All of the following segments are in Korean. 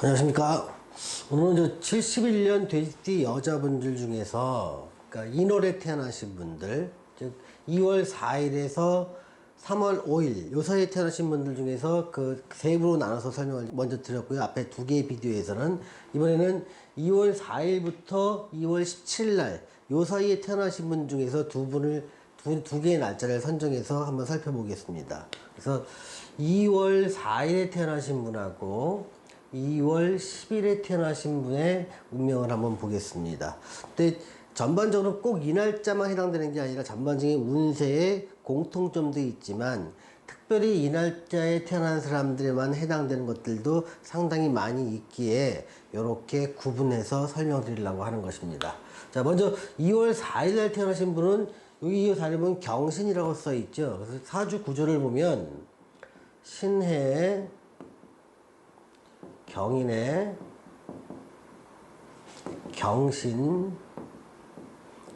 안녕하십니까. 오늘은 71년 돼지띠 여자분들 중에서, 그러니까 인월에 태어나신 분들, 즉 2월 4일에서 3월 5일 요 사이에 태어나신 분들 중에서 그 세 부로 나눠서 설명을 먼저 드렸고요. 앞에 두 개의 비디오에서는 이번에는 2월 4일부터 2월 17일 날 요 사이에 태어나신 분 중에서 두 개의 날짜를 선정해서 한번 살펴보겠습니다. 그래서 2월 4일에 태어나신 분하고 2월 10일에 태어나신 분의 운명을 한번 보겠습니다. 근데 전반적으로 꼭 이 날짜만 해당되는 게 아니라 전반적인 운세에 공통점도 있지만 특별히 이 날짜에 태어난 사람들에만 해당되는 것들도 상당히 많이 있기에 이렇게 구분해서 설명드리려고 하는 것입니다. 자, 먼저 2월 4일 날 태어나신 분은 여기 2월 4일 보면 경신이라고 써 있죠. 그래서 사주 구조를 보면 신해, 경인의 경신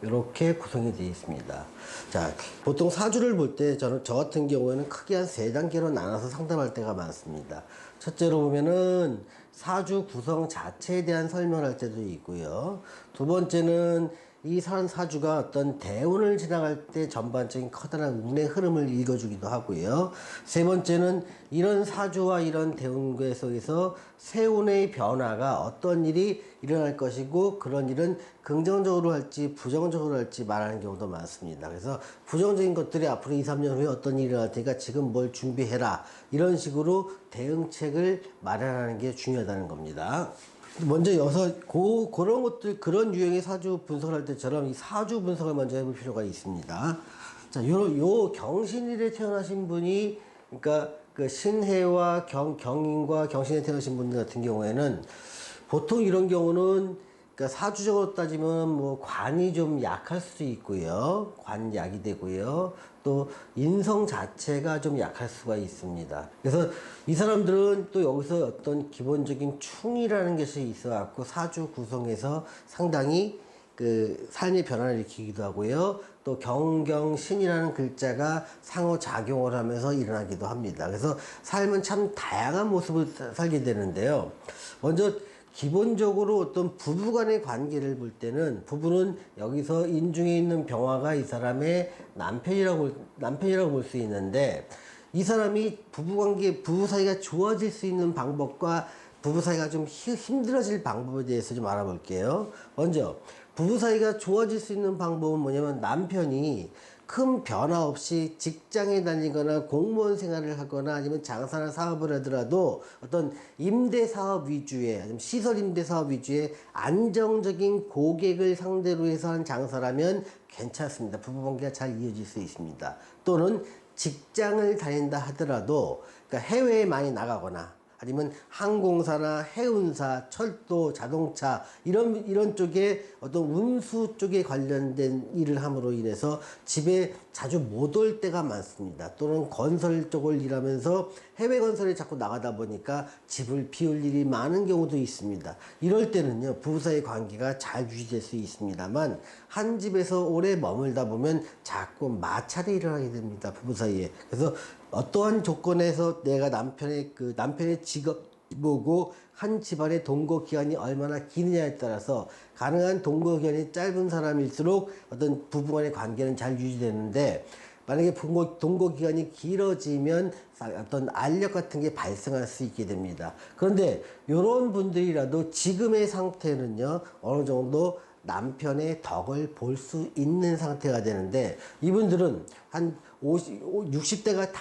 이렇게 구성이 되어 있습니다. 자, 보통 사주를 볼 때 저 같은 경우에는 크게 한 세 단계로 나눠서 상담할 때가 많습니다. 첫째로 보면은 사주 구성 자체에 대한 설명을 할 때도 있고요. 두 번째는 이 사주가 어떤 대운을 지나갈 때 전반적인 커다란 운의 흐름을 읽어주기도 하고요. 세 번째는 이런 사주와 이런 대운계 속에서 세운의 변화가 어떤 일이 일어날 것이고 그런 일은 긍정적으로 할지 부정적으로 할지 말하는 경우도 많습니다. 그래서 부정적인 것들이 앞으로 2, 3년 후에 어떤 일이 일어날 테니까 지금 뭘 준비해라, 이런 식으로 대응책을 마련하는 게 중요하다는 겁니다. 먼저 그런 것들, 그런 유형의 사주 분석을 할 때처럼 이 사주 분석을 먼저 해볼 필요가 있습니다. 자, 요 경신일에 태어나신 분이, 그러니까 그 신해와 경인과 경신에 태어나신 분들 같은 경우에는 보통 이런 경우는, 그러니까 사주적으로 따지면 뭐 관이 좀 약할 수도 있고요. 관약이 되고요. 또 인성 자체가 좀 약할 수가 있습니다. 그래서 이 사람들은 또 여기서 어떤 기본적인 충이라는 것이 있어 갖고 사주 구성에서 상당히 그 삶의 변화를 일으키기도 하고요. 또 경경신이라는 글자가 상호작용을 하면서 일어나기도 합니다. 그래서 삶은 참 다양한 모습을 살게 되는데요. 먼저 기본적으로 어떤 부부 간의 관계를 볼 때는, 부부는 여기서 인중에 있는 병화가 이 사람의 남편이라고 볼 수 있는데, 이 사람이 부부 사이가 좋아질 수 있는 방법과 부부 사이가 좀 힘들어질 방법에 대해서 좀 알아볼게요. 먼저 부부 사이가 좋아질 수 있는 방법은 뭐냐면, 남편이 큰 변화 없이 직장에 다니거나 공무원 생활을 하거나 아니면 장사나 사업을 하더라도 어떤 임대 사업 위주의, 아니면 시설 임대 사업 위주의 안정적인 고객을 상대로 해서 한 장사라면 괜찮습니다. 부부관계가 잘 이어질 수 있습니다. 또는 직장을 다닌다 하더라도, 그러니까 해외에 많이 나가거나 아니면 항공사나 해운사, 철도, 자동차 이런 쪽에 어떤 운수 쪽에 관련된 일을 함으로 인해서 집에 자주 못 올 때가 많습니다. 또는 건설 쪽을 일하면서 해외 건설에 자꾸 나가다 보니까 집을 비울 일이 많은 경우도 있습니다. 이럴 때는요, 부부 사이 관계가 잘 유지될 수 있습니다만, 한 집에서 오래 머물다 보면 자꾸 마찰이 일어나게 됩니다, 부부 사이에. 그래서 어떠한 조건에서 내가 남편의 직업이 뭐고 한 집안의 동거 기간이 얼마나 기느냐에 따라서, 가능한 동거 기간이 짧은 사람일수록 어떤 부부간의 관계는 잘 유지되는데, 만약에 동거 기간이 길어지면 어떤 알력 같은 게 발생할 수 있게 됩니다. 그런데 이런 분들이라도 지금의 상태는요, 어느 정도 남편의 덕을 볼 수 있는 상태가 되는데, 이분들은 한 60대가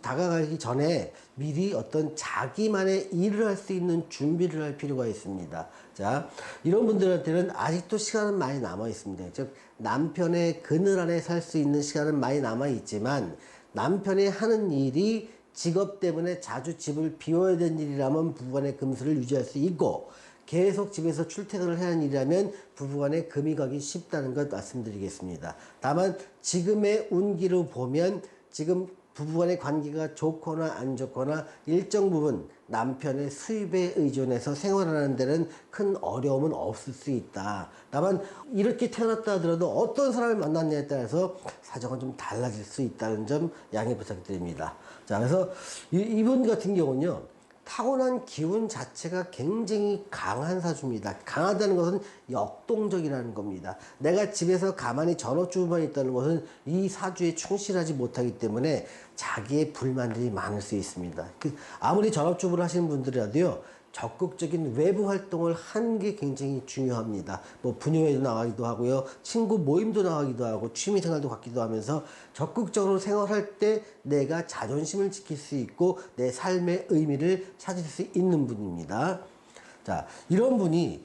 다가가기 전에 미리 어떤 자기만의 일을 할 수 있는 준비를 할 필요가 있습니다. 자, 이런 분들한테는 아직도 시간은 많이 남아 있습니다. 즉, 남편의 그늘 안에 살 수 있는 시간은 많이 남아 있지만, 남편이 하는 일이 직업 때문에 자주 집을 비워야 되는 일이라면 부부간의 금슬을 유지할 수 있고, 계속 집에서 출퇴근을 해야 하는 일이라면 부부간에 금이 가기 쉽다는 것 말씀드리겠습니다. 다만 지금의 운기로 보면 지금 부부간의 관계가 좋거나 안 좋거나 일정 부분 남편의 수입에 의존해서 생활하는 데는 큰 어려움은 없을 수 있다. 다만 이렇게 태어났다 하더라도 어떤 사람을 만났냐에 따라서 사정은 좀 달라질 수 있다는 점 양해 부탁드립니다. 자, 그래서 이분 같은 경우는요, 타고난 기운 자체가 굉장히 강한 사주입니다. 강하다는 것은 역동적이라는 겁니다. 내가 집에서 가만히 전업주부만 있다는 것은 이 사주에 충실하지 못하기 때문에 자기의 불만들이 많을 수 있습니다. 아무리 전업주부를 하시는 분들이라도요, 적극적인 외부 활동을 하는 게 굉장히 중요합니다. 뭐 분유회도 나가기도 하고요, 친구 모임도 나가기도 하고, 취미생활도 갖기도 하면서 적극적으로 생활할 때 내가 자존심을 지킬 수 있고 내 삶의 의미를 찾을 수 있는 분입니다. 자, 이런 분이,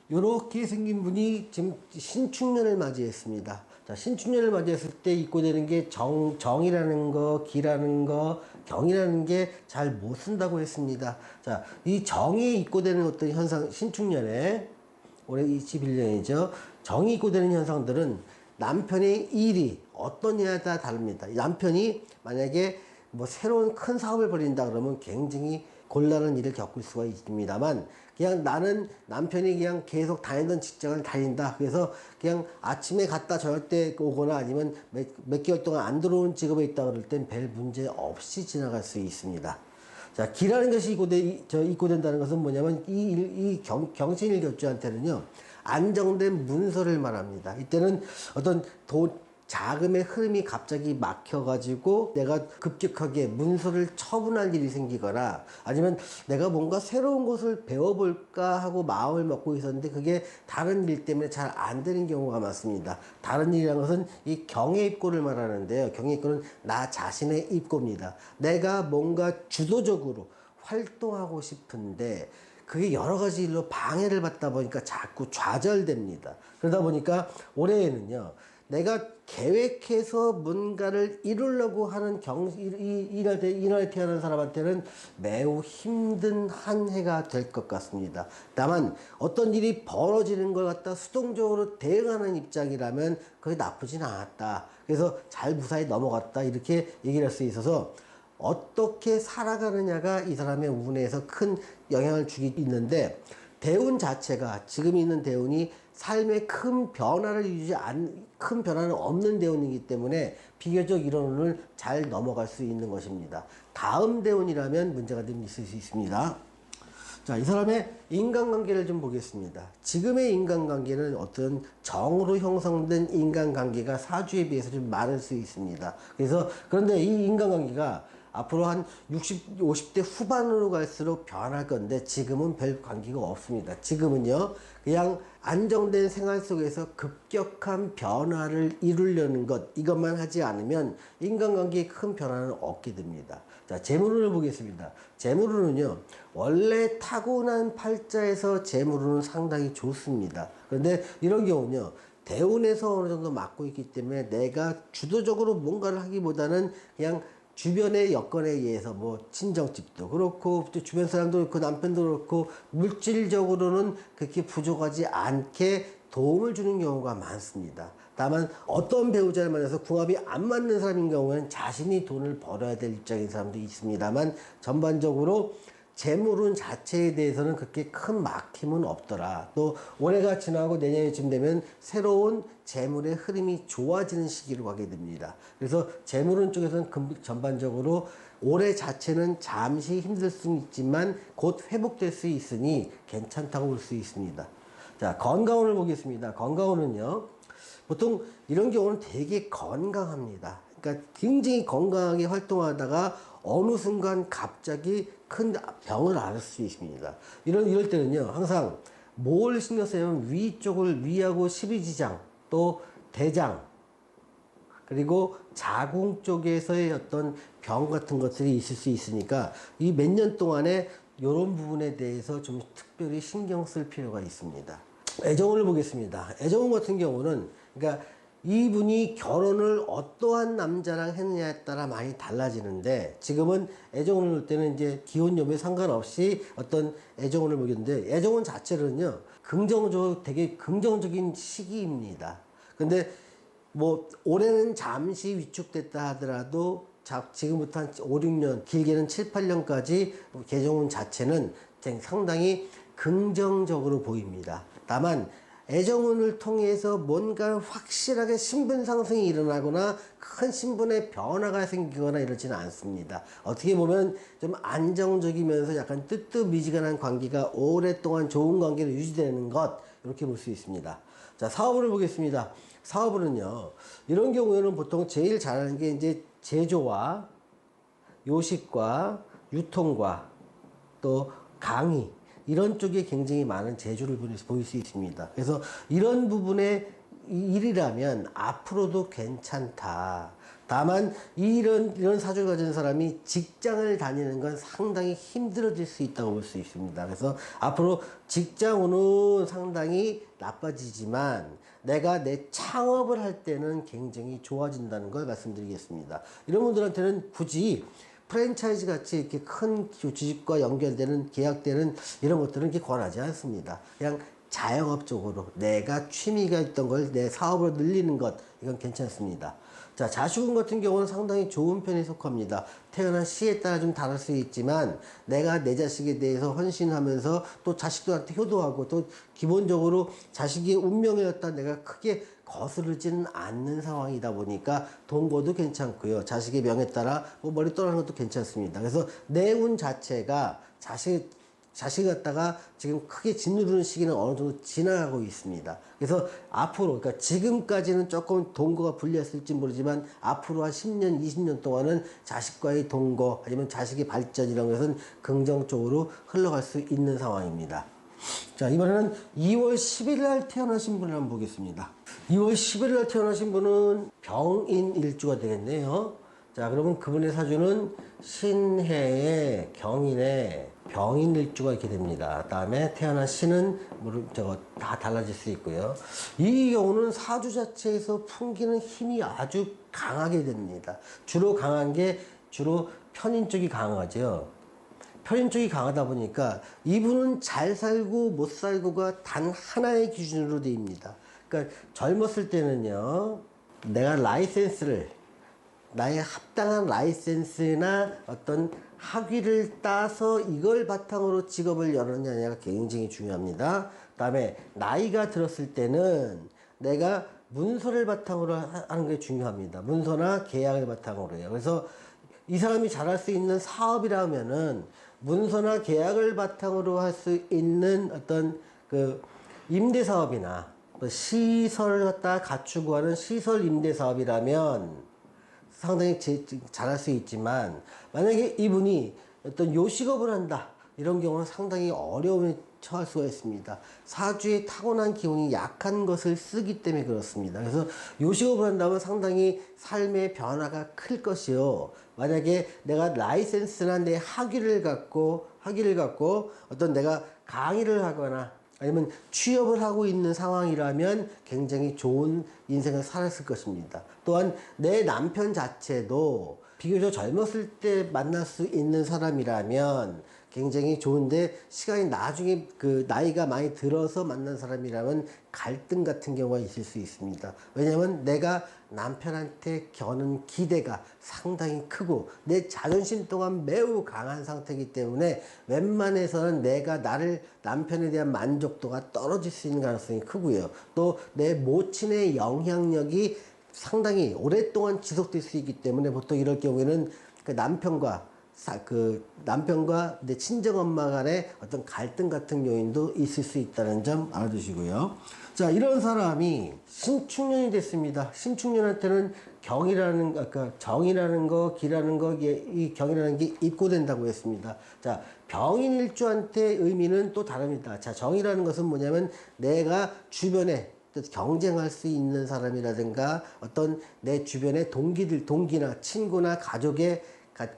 이렇게 생긴 분이 지금 신축년을 맞이했습니다. 자, 신축년을 맞이했을 때 입고 되는 게 정이라는 거, 기라는 거, 경이라는 게 잘 못 쓴다고 했습니다. 자, 이 정이 입고 되는 어떤 현상, 신축년에, 올해 21년이죠. 정이 입고 되는 현상들은 남편의 일이 어떠냐에 따라 다릅니다. 남편이 만약에 뭐 새로운 큰 사업을 벌인다 그러면 굉장히 곤란한 일을 겪을 수가 있습니다만, 그냥 나는 남편이 그냥 계속 다니던 직장을 다닌다, 그래서 그냥 아침에 갔다 저녁 때 오거나 아니면 몇 개월 동안 안 들어온 직업에 있다 그럴 땐 별 문제 없이 지나갈 수 있습니다. 자, 기라는 것이 입고된다는 것은 뭐냐면 경신일격주한테는요, 안정된 문서를 말합니다. 이때는 어떤 자금의 흐름이 갑자기 막혀가지고 내가 급격하게 문서를 처분할 일이 생기거나, 아니면 내가 뭔가 새로운 것을 배워볼까 하고 마음을 먹고 있었는데 그게 다른 일 때문에 잘 안 되는 경우가 많습니다. 다른 일이라는 것은 이 경의 입고를 말하는데요, 경의 입고는 나 자신의 입고입니다. 내가 뭔가 주도적으로 활동하고 싶은데 그게 여러 가지 일로 방해를 받다 보니까 자꾸 좌절됩니다. 그러다 보니까 올해에는요, 내가 계획해서 뭔가를 이루려고 하는 이날에 태어난 사람한테는 매우 힘든 한 해가 될 것 같습니다. 다만 어떤 일이 벌어지는 걸 갖다 수동적으로 대응하는 입장이라면 그게 나쁘진 않았다, 그래서 잘 무사히 넘어갔다, 이렇게 얘기를 할 수 있어서 어떻게 살아가느냐가 이 사람의 운에서 큰 영향을 주기 있는데, 대운 자체가, 지금 있는 대운이 삶에 큰 변화는 없는 대운이기 때문에 비교적 이런 운을 잘 넘어갈 수 있는 것입니다. 다음 대운이라면 문제가 좀 있을 수 있습니다. 자, 이 사람의 인간관계를 좀 보겠습니다. 지금의 인간관계는 어떤 정으로 형성된 인간관계가 사주에 비해서 좀 많을 수 있습니다. 그런데 이 인간관계가 앞으로 한 50대 후반으로 갈수록 변할 건데, 지금은 별 관계가 없습니다. 지금은요, 그냥 안정된 생활 속에서 급격한 변화를 이루려는 것, 이것만 하지 않으면 인간관계에 큰 변화는 없게 됩니다. 자, 재물운을 보겠습니다. 재물운은요, 원래 타고난 팔자에서 재물운은 상당히 좋습니다. 그런데 이런 경우는요, 대운에서 어느 정도 맡고 있기 때문에 내가 주도적으로 뭔가를 하기보다는 그냥 주변의 여건에 의해서, 뭐 친정집도 그렇고 주변 사람도 그렇고 남편도 그렇고 물질적으로는 그렇게 부족하지 않게 도움을 주는 경우가 많습니다. 다만 어떤 배우자를 만나서 궁합이 안 맞는 사람인 경우에는 자신이 돈을 벌어야 될 입장인 사람도 있습니다만, 전반적으로 재물운 자체에 대해서는 그렇게 큰 막힘은 없더라. 또 올해가 지나고 내년에쯤 되면 새로운 재물의 흐름이 좋아지는 시기로 가게 됩니다. 그래서 재물운 쪽에서는 전반적으로 올해 자체는 잠시 힘들 수는 있지만 곧 회복될 수 있으니 괜찮다고 볼 수 있습니다. 자, 건강운을 보겠습니다. 건강운은요, 보통 이런 경우는 되게 건강합니다. 그러니까 굉장히 건강하게 활동하다가 어느 순간 갑자기 큰 병을 앓을 수 있습니다. 이럴 때는요, 항상 뭘 신경 쓰냐면 위하고 십이지장, 또 대장, 그리고 자궁 쪽에서의 어떤 병 같은 것들이 있을 수 있으니까 이 몇 년 동안에 이런 부분에 대해서 좀 특별히 신경 쓸 필요가 있습니다. 애정운을 보겠습니다. 애정운 같은 경우는, 그러니까 이분이 결혼을 어떠한 남자랑 했느냐에 따라 많이 달라지는데, 지금은 애정운을 볼 때는 이제 기혼 여부에 상관없이 어떤 애정운을 보겠는데, 애정운 자체는요, 되게 긍정적인 시기입니다. 근데 뭐 올해는 잠시 위축됐다 하더라도 지금부터 한 5, 6년, 길게는 7, 8년까지 계정운 자체는 상당히 긍정적으로 보입니다. 다만 애정운을 통해서 뭔가 확실하게 신분 상승이 일어나거나 큰 신분의 변화가 생기거나 이러지는 않습니다. 어떻게 보면 좀 안정적이면서 약간 뜨뜻미지근한 관계가 오랫동안 좋은 관계로 유지되는 것, 이렇게 볼 수 있습니다. 자, 사업을 보겠습니다. 사업은요, 이런 경우에는 보통 제일 잘하는 게 이제 제조와 요식과 유통과 또 강의, 이런 쪽에 굉장히 많은 재주를 보일 수 있습니다. 그래서 이런 부분의 일이라면 앞으로도 괜찮다. 다만 이런 사주를 가진 사람이 직장을 다니는 건 상당히 힘들어질 수 있다고 볼 수 있습니다. 그래서 앞으로 직장운은 상당히 나빠지지만 내가 내 창업을 할 때는 굉장히 좋아진다는 걸 말씀드리겠습니다. 이런 분들한테는 굳이 프랜차이즈 같이 이렇게 큰 주식과 연결되는 계약되는 이런 것들은 이렇게 권하지 않습니다. 그냥 자영업적으로 내가 취미가 있던 걸 내 사업으로 늘리는 것, 이건 괜찮습니다. 자, 자식운 같은 경우는 상당히 좋은 편에 속합니다. 태어난 시에 따라 좀 다를 수 있지만 내가 내 자식에 대해서 헌신하면서 또 자식들한테 효도하고 또 기본적으로 자식의 운명이었다 내가 크게 거스르지는 않는 상황이다 보니까 동거도 괜찮고요. 자식의 명에 따라 뭐 머리 떠나는 것도 괜찮습니다. 그래서 내 운 자체가 자식 갖다가 지금 크게 짓누르는 시기는 어느 정도 지나가고 있습니다. 그래서 앞으로, 그러니까 지금까지는 조금 동거가 불리했을지 모르지만 앞으로 한 10년, 20년 동안은 자식과의 동거 아니면 자식의 발전 이런 것은 긍정적으로 흘러갈 수 있는 상황입니다. 자, 이번에는 2월 10일 날 태어나신 분을 한번 보겠습니다. 2월 10일 날 태어나신 분은 병인 일주가 되겠네요. 자, 그러면 그분의 사주는 신해의 경인의 병인 일주가 이렇게 됩니다. 다음에 태어난 신은 다 달라질 수 있고요. 이 경우는 사주 자체에서 풍기는 힘이 아주 강하게 됩니다. 주로 강한 게 주로 편인 쪽이 강하죠. 편인 쪽이 강하다 보니까 이분은 잘 살고 못 살고가 단 하나의 기준으로 됩니다. 그러니까 젊었을 때는요, 내가 나의 합당한 라이센스나 어떤 학위를 따서 이걸 바탕으로 직업을 열느냐가 굉장히 중요합니다. 그 다음에 나이가 들었을 때는 내가 문서를 바탕으로 하는 게 중요합니다. 문서나 계약을 바탕으로 해요. 그래서 이 사람이 잘할 수 있는 사업이라면은 문서나 계약을 바탕으로 할 수 있는 어떤 그 임대사업이나 시설을 갖다 갖추고 하는 시설 임대사업이라면 상당히 잘할 수 있지만, 만약에 이분이 어떤 요식업을 한다 이런 경우는 상당히 어려움에 처할 수가 있습니다. 사주의 타고난 기운이 약한 것을 쓰기 때문에 그렇습니다. 그래서 요식업을 한다면 상당히 삶의 변화가 클 것이요, 만약에 내가 라이센스나 내 학위를 갖고 어떤 내가 강의를 하거나 아니면 취업을 하고 있는 상황이라면 굉장히 좋은 인생을 살았을 것입니다. 또한 내 남편 자체도 비교적 젊었을 때 만날 수 있는 사람이라면 굉장히 좋은데, 시간이 나중에 그 나이가 많이 들어서 만난 사람이라면 갈등 같은 경우가 있을 수 있습니다. 왜냐하면 내가 남편한테 겨는 기대가 상당히 크고 내 자존심 또한 매우 강한 상태이기 때문에 웬만해서는 남편에 대한 만족도가 떨어질 수 있는 가능성이 크고요. 또 내 모친의 영향력이 상당히 오랫동안 지속될 수 있기 때문에 보통 이럴 경우에는 그 남편과 내 친정엄마 간의 어떤 갈등 같은 요인도 있을 수 있다는 점 알아두시고요. 자, 이런 사람이 신축년이 됐습니다. 신축년한테는 정이라는 거, 기라는 거, 이 경이라는 게 입고된다고 했습니다. 자, 병인 일주한테 의미는 또 다릅니다. 자, 정이라는 것은 뭐냐면 내가 주변에 경쟁할 수 있는 사람이라든가 어떤 내 주변의 동기나 친구나 가족의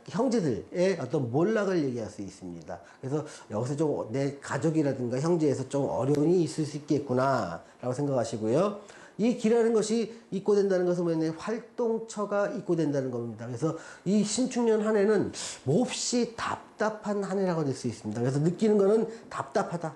형제들의 어떤 몰락을 얘기할 수 있습니다. 그래서 여기서 좀 내 가족이라든가 형제에서 좀 어려움이 있을 수 있겠구나 라고 생각하시고요. 이 기라는 것이 입고된다는 것은 뭐냐면 활동처가 입고된다는 겁니다. 그래서 이 신축년 한 해는 몹시 답답한 한 해라고 될 수 있습니다. 그래서 느끼는 거는 답답하다.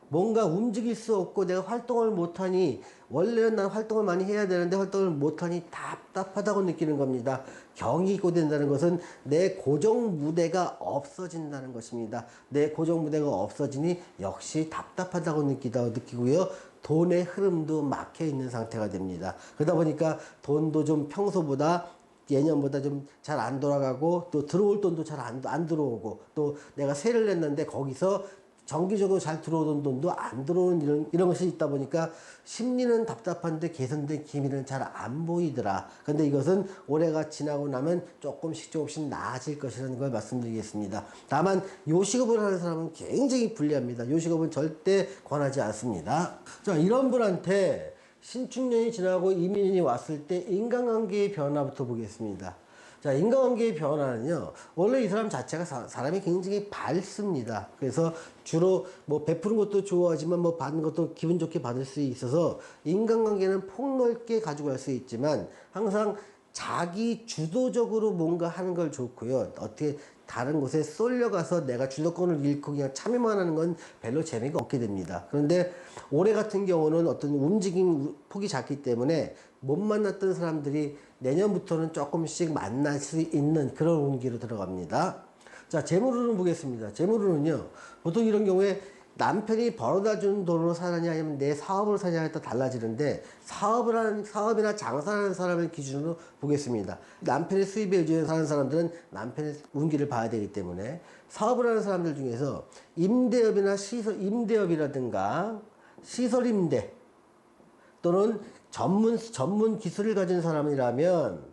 뭔가 움직일 수 없고 내가 활동을 못하니, 원래는 난 활동을 많이 해야 되는데 활동을 못하니 답답하다고 느끼는 겁니다. 경이 입고된다는 것은 내 고정 무대가 없어진다는 것입니다. 내 고정 무대가 없어지니 역시 답답하다고 느끼고요. 돈의 흐름도 막혀 있는 상태가 됩니다. 그러다 보니까 돈도 좀 평소보다 예년보다 좀 잘 안 돌아가고 또 들어올 돈도 잘 안 들어오고 또 내가 세를 냈는데 거기서 정기적으로 잘 들어오던 돈도 안 들어오는 이런 것이 있다 보니까 심리는 답답한데 개선된 기미는 잘 안 보이더라. 근데 이것은 올해가 지나고 나면 조금씩 나아질 것이라는 걸 말씀드리겠습니다. 다만 요식업을 하는 사람은 굉장히 불리합니다. 요식업은 절대 권하지 않습니다. 자, 이런 분한테 신축년이 지나고 이민년이 왔을 때 인간관계의 변화부터 보겠습니다. 자, 인간관계의 변화는요, 원래 이 사람 자체가 사람이 굉장히 밝습니다. 그래서 주로 뭐 베푸는 것도 좋아하지만 뭐 받는 것도 기분 좋게 받을 수 있어서 인간관계는 폭넓게 가지고 갈 수 있지만 항상 자기 주도적으로 뭔가 하는 걸 좋고요. 어떻게 다른 곳에 쏠려가서 내가 주도권을 잃고 그냥 참여만 하는 건 별로 재미가 없게 됩니다. 그런데 올해 같은 경우는 어떤 움직임 폭이 작기 때문에 못 만났던 사람들이 내년부터는 조금씩 만날 수 있는 그런 운기로 들어갑니다. 자, 재물운을 보겠습니다. 재물운은요, 보통 이런 경우에 남편이 벌어다 준 돈으로 사느냐 아니면 내 사업을 사느냐에 따라 달라지는데 사업이나 장사를 하는 사람을 기준으로 보겠습니다. 남편의 수입에 의존해 사는 사람들은 남편의 운기를 봐야 되기 때문에 사업을 하는 사람들 중에서 임대업이나 임대업이라든가 시설임대 또는 전문 기술을 가진 사람이라면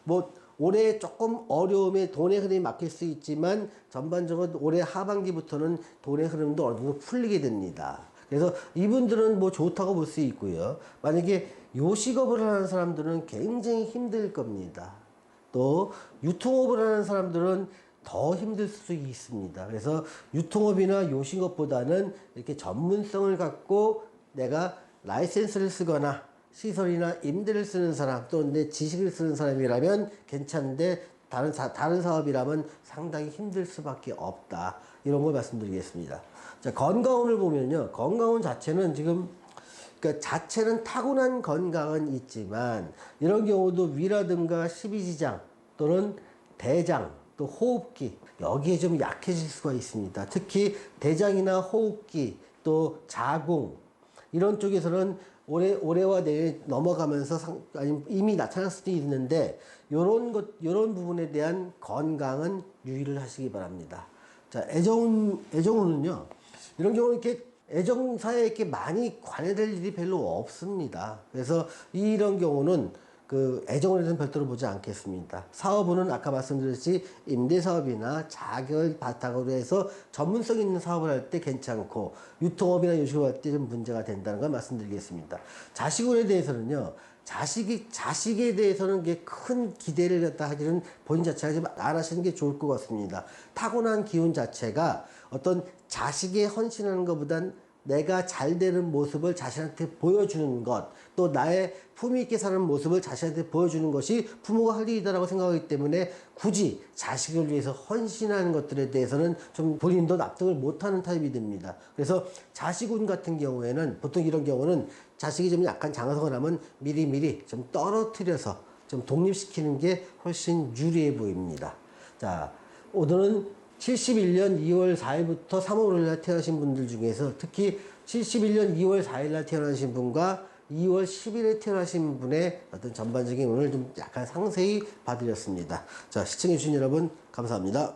뭐 올해 조금 어려움에 돈의 흐름이 막힐 수 있지만 전반적으로 올해 하반기부터는 돈의 흐름도 어느 정도 풀리게 됩니다. 그래서 이분들은 뭐 좋다고 볼 수 있고요. 만약에 요식업을 하는 사람들은 굉장히 힘들 겁니다. 또 유통업을 하는 사람들은 더 힘들 수 있습니다. 그래서 유통업이나 요식업보다는 이렇게 전문성을 갖고 내가 라이센스를 쓰거나 시설이나 임대를 쓰는 사람 또는 내 지식을 쓰는 사람이라면 괜찮은데 다른 사업이라면 상당히 힘들 수밖에 없다. 이런 걸 말씀드리겠습니다. 자, 건강운을 보면요. 건강운 자체는 지금 그러니까 자체는 타고난 건강은 있지만 이런 경우도 위라든가 십이지장 또는 대장 또 호흡기 여기에 좀 약해질 수가 있습니다. 특히 대장이나 호흡기 또 자궁 이런 쪽에서는 올해와 내년 넘어가면서 아니면 이미 나타날 수도 있는데 요런 부분에 대한 건강은 유의를 하시기 바랍니다. 자, 애정운은요. 이런 경우는 이렇게 애정사에 이렇게 많이 관여될 일이 별로 없습니다. 그래서 이런 경우는 그 애정운에는 별도로 보지 않겠습니다. 사업운은 아까 말씀드렸듯이 임대사업이나 자격을 바탕으로 해서 전문성 있는 사업을 할 때 괜찮고 유통업이나 요식업을 할 때 좀 문제가 된다는 걸 말씀드리겠습니다. 자식운에 대해서는요. 자식에 대해서는 큰 기대를 갖다 하기는 본인 자체가 좀 안 하시는 게 좋을 것 같습니다. 타고난 기운 자체가 어떤 자식에 헌신하는 것보단 내가 잘 되는 모습을 자신한테 보여주는 것, 또 나의 품위 있게 사는 모습을 자신한테 보여주는 것이 부모가 할 일이다라고 생각하기 때문에 굳이 자식을 위해서 헌신하는 것들에 대해서는 좀 본인도 납득을 못하는 타입이 됩니다. 그래서 자식운 같은 경우에는 보통 이런 경우는 자식이 좀 약간 장성을 하면 미리미리 좀 떨어뜨려서 좀 독립시키는 게 훨씬 유리해 보입니다. 자, 오늘은 71년 2월 4일부터 3월 5일날 태어나신 분들 중에서 특히 71년 2월 4일날 태어나신 분과 2월 10일에 태어나신 분의 어떤 전반적인 운을 좀 약간 상세히 봐드렸습니다. 자, 시청해주신 여러분 감사합니다.